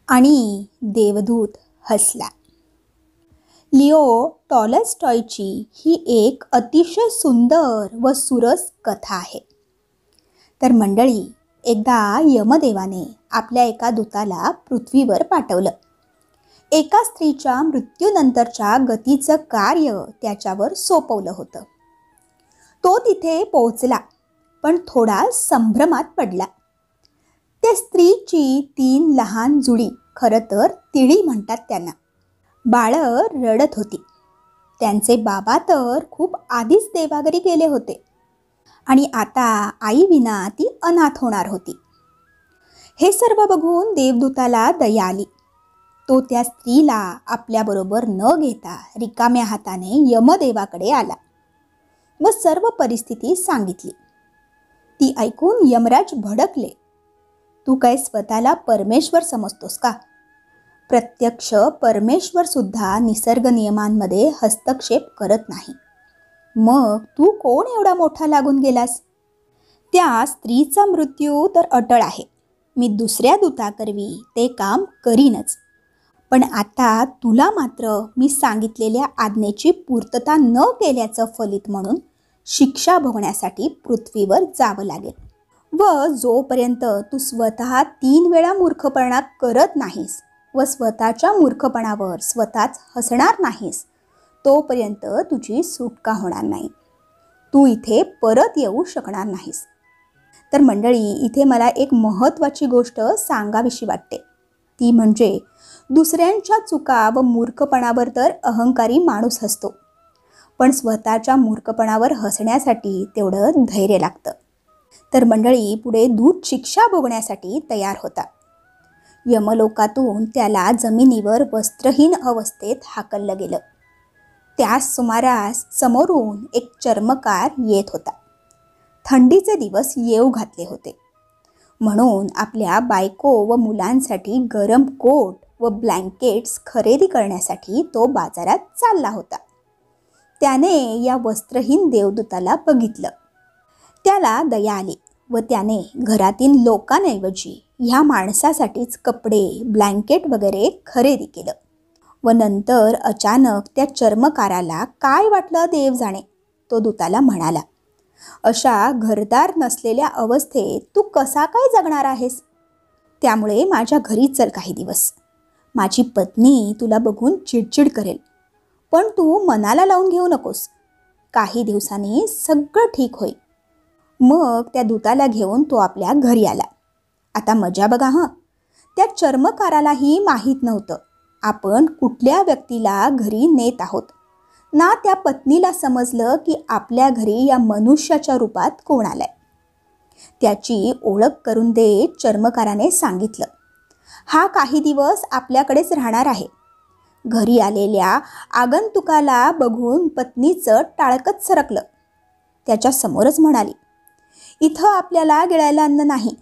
आणि देवदूत हसला. लिओ टॉलस्टॉयची ही एक अतिशय सुंदर व सुरस कथा आहे. तर मंडळी, एकदा यमदेवाने आपल्या एका दूताला पृथ्वीवर पाठवलं. एका स्त्रीच्या मृत्यूनंतरच्या गतीचं कार्य त्याच्यावर सोपवलं होतं. तो तिथे पोहोचला, पण थोडा संभ्रमात पडला. त्या स्त्रीची 3 लहान जुडी, खरं तर तिळी म्हणतात त्यांना, बाळं रडत होती. त्यांचे बाबा तर खूप आधीच देवाघरी गेले होते आणि आता आईविना ती अनाथ होणार होती. हे सर्व बघून देवदूताला दया आली. तो त्या स्त्रीला आपल्याबरोबर न घेता रिकाम्या हाताने यमदेवाकडे आला व सर्व परिस्थिती सांगितली. ती ऐकून यमराज भडकले. तू काय स्वतःला परमेश्वर समजतोस का? प्रत्यक्ष परमेश्वर सुद्धा निसर्ग नियमांमध्ये हस्तक्षेप करत नाही. मग तू कोण एवढा मोठा लागून गेलास? त्या स्त्रीचा मृत्यू तर अटळ आहे. मी दुसऱ्या दूताकरवी ते काम करीनच. पण आता तुला मात्र मी सांगितलेल्या आज्ञेची पूर्तता न केल्याचं फलित म्हणून शिक्षा भोगण्यासाठी पृथ्वीवर जावं लागेल. व जोपर्यंत तू स्वतः 3 वेळा मूर्खपणा करत नाहीस व स्वतःच्या मूर्खपणावर स्वतःच हसणार नाहीस, तोपर्यंत तुझी सुटका होणार नाही. तू इथे परत येऊ शकणार नाहीस. तर मंडळी, इथे मला एक महत्त्वाची गोष्ट सांगावीशी वाटते. ती म्हणजे दुसऱ्यांच्या चुका व मूर्खपणावर तर अहंकारी माणूस हसतो, पण स्वतःच्या मूर्खपणावर हसण्यासाठी तेवढं धैर्य लागतं. तर मंडळी, पुढे दूत शिक्षा भोगण्यासाठी तयार होता. यमलोकातून त्याला जमिनीवर वस्त्रहीन अवस्थेत हाकललं गेलं. त्याच सुमारास समोरून एक चर्मकार येत होता. थंडीचे दिवस येऊ घातले होते, म्हणून आपल्या बायको व मुलांसाठी गरम कोट व ब्लँकेट्स खरेदी करण्यासाठी तो बाजारात चालला होता. त्याने या वस्त्रहीन देवदूताला बघितलं. त्याला दया आली व त्याने घरातील लोकांऐवजी ह्या माणसासाठीच कपडे, ब्लँकेट वगैरे खरेदी केलं. व नंतर अचानक त्या चर्मकाराला काय वाटलं देव जाणे. तो दूताला म्हणाला, अशा घरदार नसलेल्या अवस्थेत तू कसा काय जगणार आहेस? त्यामुळे माझ्या घरी चल काही दिवस. माझी पत्नी तुला बघून चिडचिड करेल, पण तू मनाला लावून घेऊ नकोस. काही दिवसांनी सगळं ठीक होईल. मग त्या दूताला घेऊन तो आपल्या घरी आला. आता मजा बघा हं. त्या चर्मकारालाही माहीत नव्हतं आपण कुठल्या व्यक्तीला घरी नेत आहोत, ना त्या पत्नीला समजलं की आपल्या घरी या मनुष्याच्या रूपात कोण आलाय. त्याची ओळख करून देत चर्मकाराने सांगितलं, हा काही दिवस आपल्याकडेच राहणार आहे. घरी आलेल्या आगंतुकाला बघून पत्नीचं टाळकच सरकलं. त्याच्या समोरच म्हणाली, इथं आपल्याला गिळायला अन्न नाही,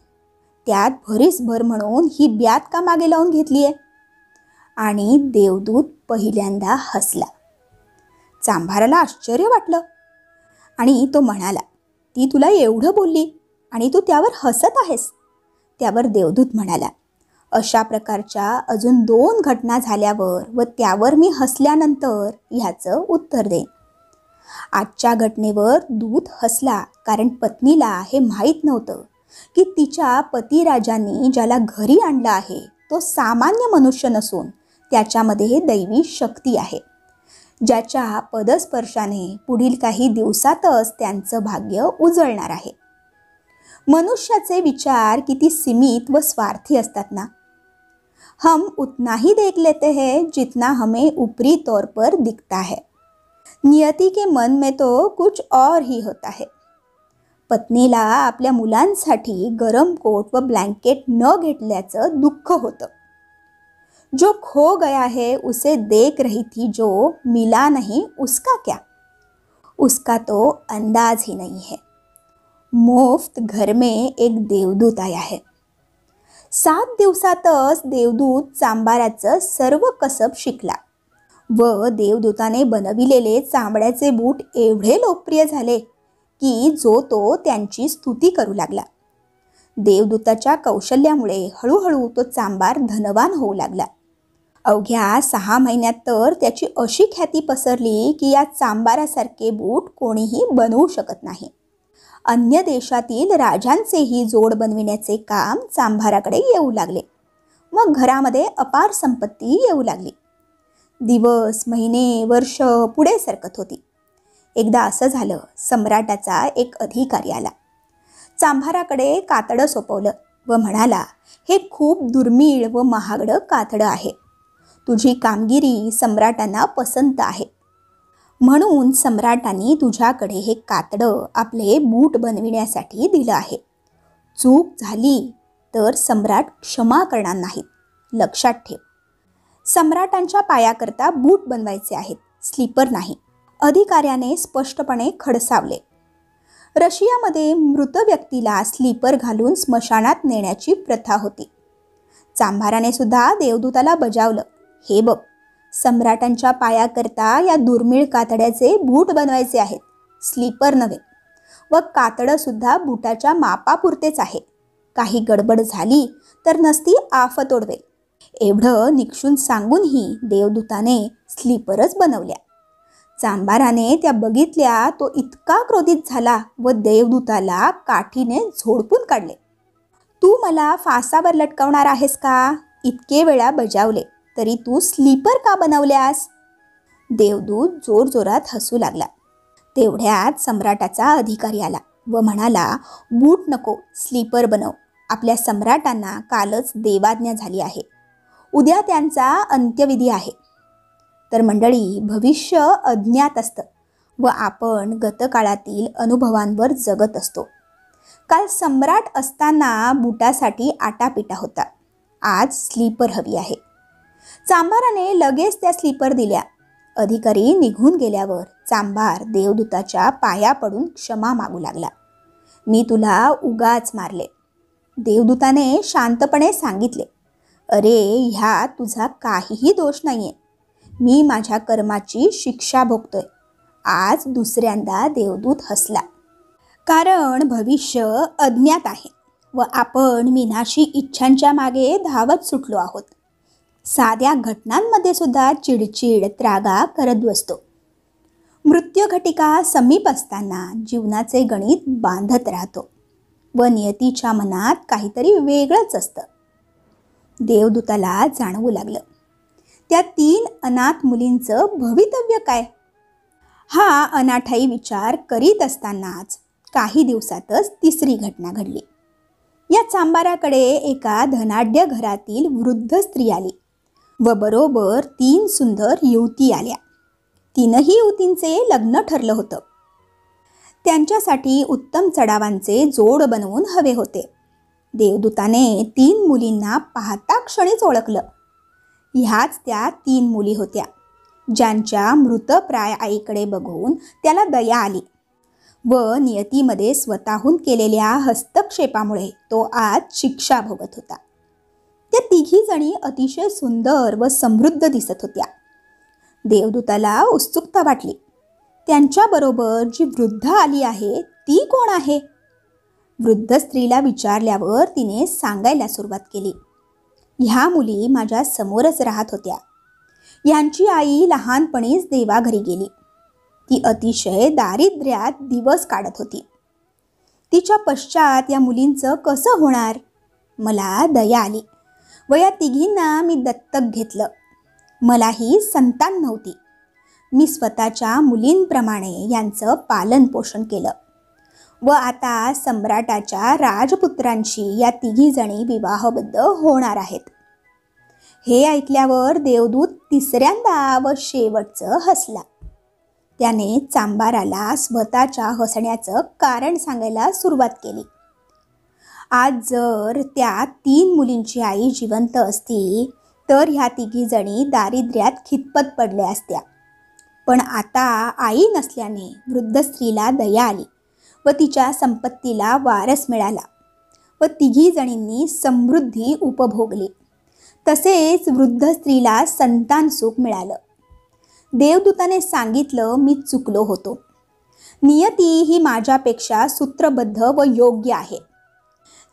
त्यात भरीसभर म्हणून ही ब्यात का मागे लावून घेतलीये? आणि देवदूत पहिल्यांदा हसला. चांभाराला आश्चर्य वाटलं आणि तो म्हणाला, ती तुला एवढं बोलली आणि तू त्यावर हसत आहेस? त्यावर देवदूत म्हणाला, अशा प्रकारच्या अजून 2 घटना झाल्यावर व त्यावर मी हसल्यानंतर ह्याचं उत्तर देईन. आजच्या घटनेवर दूत हसला कारण पत्नीला हे माहीत नव्हतं की तिच्या पतिराजांनी ज्याला घरी आणलं आहे तो सामान्य मनुष्य नसून त्याच्यामध्ये दैवी शक्ती आहे, ज्याच्या पदस्पर्शाने पुढील काही दिवसातच त्यांचं भाग्य उजळणार आहे. मनुष्याचे विचार किती सीमित व स्वार्थी असतात ना. हम उतना ही देख लेते हैं जितना हमें ऊपरी तौर पर दिखता है. नियति के मन में तो कुछ और ही होता है. पत्नीला आपल्या मुलांसाठी गरम कोट व ब्लँकेट न घेतल्याचं दुःख होतं. जो खो गया है उसे देख रही थी, जो मिला नहीं उसका क्या? उसका तो अंदाज ही नहीं है. मुफ्त घर में एक देवदूत आया है. 7 दिवसातच देवदूत चांभाराचं सर्व कसब शिकला व देवदूताने बनविलेले चांबड्याचे बूट एवढे लोकप्रिय झाले की जो तो त्यांची स्तुती करू लागला. देवदूताच्या कौशल्यामुळे हळूहळू तो चांभार धनवान होऊ लागला. अवघ्या 6 महिन्यात तर त्याची अशी ख्याती पसरली की या चांभारासारखे बूट कोणीही बनवू शकत नाही. अन्य देशातील राजांचेही जोड बनविण्याचे काम चांभाराकडे येऊ लागले. मग घरामध्ये अपार संपत्ती येऊ लागली. दिवस, महिने, वर्ष पुढे सरकत होती. एकदा असं झालं, सम्राटाचा एक अधिकारी आला. चांभाराकडे कातडं सोपवलं व म्हणाला, हे खूप दुर्मिळ व महागडं कातडं आहे. तुझी कामगिरी सम्राटांना पसंत आहे. म्हणून सम्राटांनी तुझ्याकडे हे कातडं आपले बूट बनविण्यासाठी दिलं आहे. चूक झाली तर सम्राट क्षमा करणार नाहीत, लक्षात ठेव. सम्राटांच्या पायाकरता बूट बनवायचे आहेत, स्लीपर नाही. अधिकाऱ्याने स्पष्टपणे खडसावले. रशियामध्ये मृत व्यक्तीला स्लीपर घालून स्मशानात नेण्याची प्रथा होती. चांभाराने सुद्धा देवदूताला बजावलं, हे बघ, सम्राटांच्या पायाकरता या दुर्मिळ कातड्याचे बूट बनवायचे आहेत, स्लीपर नव्हे. व कातडं सुद्धा बुटाच्या मापापुरतेच आहे. काही गडबड झाली तर नसती आफत ओढवेल. एवढं निक्षून सांगूनही देवदूताने स्लीपरच बनवल्या. चांभाराने त्या बघितल्या तो इतका क्रोधित झाला व देवदूताला काठीने झोडपून काढले. तू मला फासावर लटकवणार आहेस का? इतके वेळा बजावले तरी तू स्लीपर का बनवल्यास? देवदूत जोरजोरात हसू लागला. तेवढ्यात सम्राटाचा अधिकारी आला व म्हणाला, बूट नको, स्लीपर बनव. आपल्या सम्राटांना कालच देवाज्ञा झाली आहे. उद्या त्यांचा अंत्यविधी आहे. तर मंडळी, भविष्य अज्ञात असतं व आपण गतकाळातील अनुभवांवर जगत असतो. काल सम्राट असताना बुटासाठी आटापिटा होता, आज स्लीपर हवी आहे. चांभाराने लगेच त्या स्लीपर दिल्या. अधिकारी निघून गेल्यावर चांभार देवदूताच्या पाया पडून क्षमा मागू लागला. मी तुला उगाच मारले. देवदूताने शांतपणे सांगितले, अरे, ह्यात तुझा काहीही दोष नाहीये. मी माझ्या कर्माची शिक्षा भोगतोय. आज दुसऱ्यांदा देवदूत हसला. कारण भविष्य अज्ञात आहे व आपण विनाशी इच्छांच्या मागे धावत सुटलो आहोत. साध्या घटनांमध्ये सुद्धा चिडचिड, त्रागा करत बसतो. मृत्यूघटिका समीप असताना जीवनाचे गणित बांधत राहतो व नियतीच्या मनात काहीतरी वेगळंच असतं. देवदूताला जाणवू लागलं, त्या 3 अनाथ मुलींचं भवितव्य काय? हा अनाठाई विचार करीत असतानाच काही दिवसातच तिसरी घटना घडली. या चांभाराकडे एका धनाढ्य घरातील वृद्ध स्त्री आली व बरोबर 3 सुंदर युवती आल्या. 3ही युवतींचे लग्न ठरलं होतं. त्यांच्यासाठी उत्तम चढावांचे जोड बनवून हवे होते. देवदूताने 3 मुलींना पाहता क्षणीच ओळखलं. ह्याच त्या 3 मुली होत्या ज्यांच्या मृतप्राय आईकडे बघून त्याला दया आली व नियतीमध्ये स्वतःहून केलेल्या हस्तक्षेपामुळे तो आज शिक्षा भोगत होता. त्या 3घी जणी अतिशय सुंदर व समृद्ध दिसत होत्या. देवदूताला उत्सुकता वाटली. त्यांच्याबरोबर जी वृद्ध आली आहे ती कोण आहे? वृद्ध स्त्रीला विचारल्यावर तिने सांगायला सुरुवात केली, ह्या मुली माझ्या समोरच राहत होत्या. यांची आई लहानपणीच देवाघरी गेली. ती अतिशय दारिद्र्यात दिवस काढत होती. तिच्या पश्चात या मुलींचं कसं होणार? मला दया आली व या 3घींना मी दत्तक घेतलं. मलाही संतान नव्हती. मी स्वतःच्या मुलींप्रमाणे यांचं पालन पोषण केलं व आता सम्राटाच्या राजपुत्रांशी या 3घी जणी विवाहबद्ध होणार आहेत. हे ऐकल्यावर देवदूत तिसऱ्यांदा व शेवटचं हसला. त्याने चांभाराला स्वतःच्या हसण्याचं कारण सांगायला सुरुवात केली. आज जर त्या 3 मुलींची आई जिवंत असती तर ह्या 3घी जणी दारिद्र्यात खितपत पडल्या असत्या. पण आता आई नसल्याने वृद्ध स्त्रीला दया आली व तिच्या संपत्तीला वारस मिळाला व 3घी जणींनी समृद्धी उपभोगली. तसेच वृद्ध स्त्रीला संतान सुख मिळालं. देवदूताने सांगितलं, मी चुकलो होतो. नियती ही माझ्यापेक्षा सूत्रबद्ध व योग्य आहे.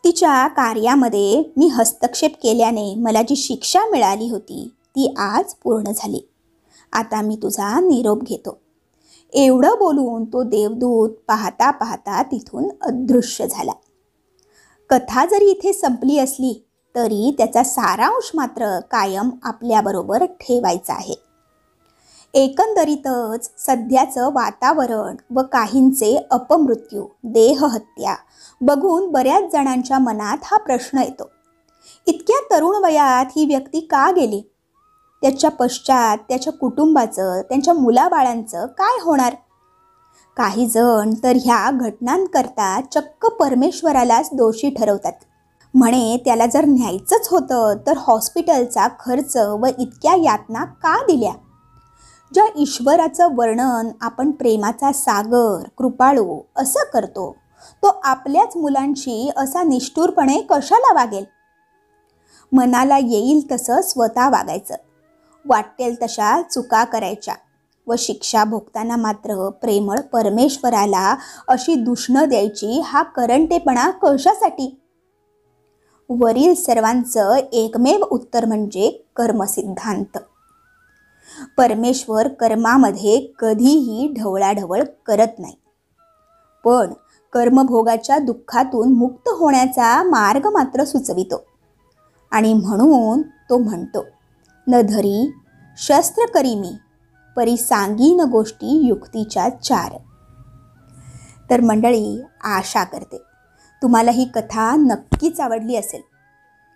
तिच्या कार्यामध्ये मी हस्तक्षेप केल्याने मला जी शिक्षा मिळाली होती ती आज पूर्ण झाली. आता मी तुझा निरोप घेतो. एवढं बोलून तो देवदूत पाहता पाहता तिथून अदृश्य झाला. कथा जरी इथे संपली असली तरी त्याचा सारांश मात्र कायम आपल्याबरोबर ठेवायचा आहे. एकंदरीतच सध्याचं वातावरण व काहींचे अपमृत्यू, देहहत्या बघून बऱ्याच जणांच्या मनात हा प्रश्न येतो, इतक्या तरुण वयात ही व्यक्ती का गेली? त्याच्या पश्चात त्याच्या कुटुंबाचं, त्यांच्या मुलाबाळांचं काय होणार? काही जण तर ह्या घटनांकरता चक्क परमेश्वरालाच दोषी ठरवतात. म्हणे त्याला जर न्यायचंच होतं तर हॉस्पिटलचा खर्च व इतक्या यातना का दिल्या? ज्या ईश्वराचं वर्णन आपण प्रेमाचा सागर, कृपाळू असं करतो, तो आपल्याच मुलांशी असा निष्ठुरपणे कशाला वागेल? मनाला येईल तसं स्वतः वागायचं, वाटेल तशा चुका करायच्या व शिक्षा भोगताना मात्र प्रेमळ परमेश्वराला अशी दूषणं द्यायची, हा करंटेपणा कशासाठी? वरील सर्वांचं एकमेव उत्तर म्हणजे कर्मसिद्धांत. परमेश्वर कर्मामध्ये कधीही ढवळाढवळ करत नाही, पण कर्मभोगाच्या दुःखातून मुक्त होण्याचा मार्ग मात्र सुचवितो. आणि म्हणून तो म्हणतो, न धरी शस्त्र करी मी, परी सांगीन गोष्टी युक्तीच्या चार. तर मंडळी, आशा करते तुम्हाला ही कथा नक्कीच आवडली असेल.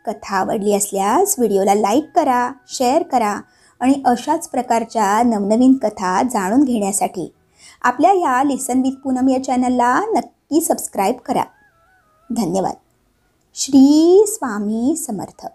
कथा आवडली असल्यास व्हिडिओला लाईक करा, शेअर करा आणि अशाच प्रकारच्या नवनवीन कथा जाणून घेण्यासाठी आपल्या ह्या लिसन विथ पूनम या चॅनलला नक्की सबस्क्राईब करा. धन्यवाद. श्री स्वामी समर्थ.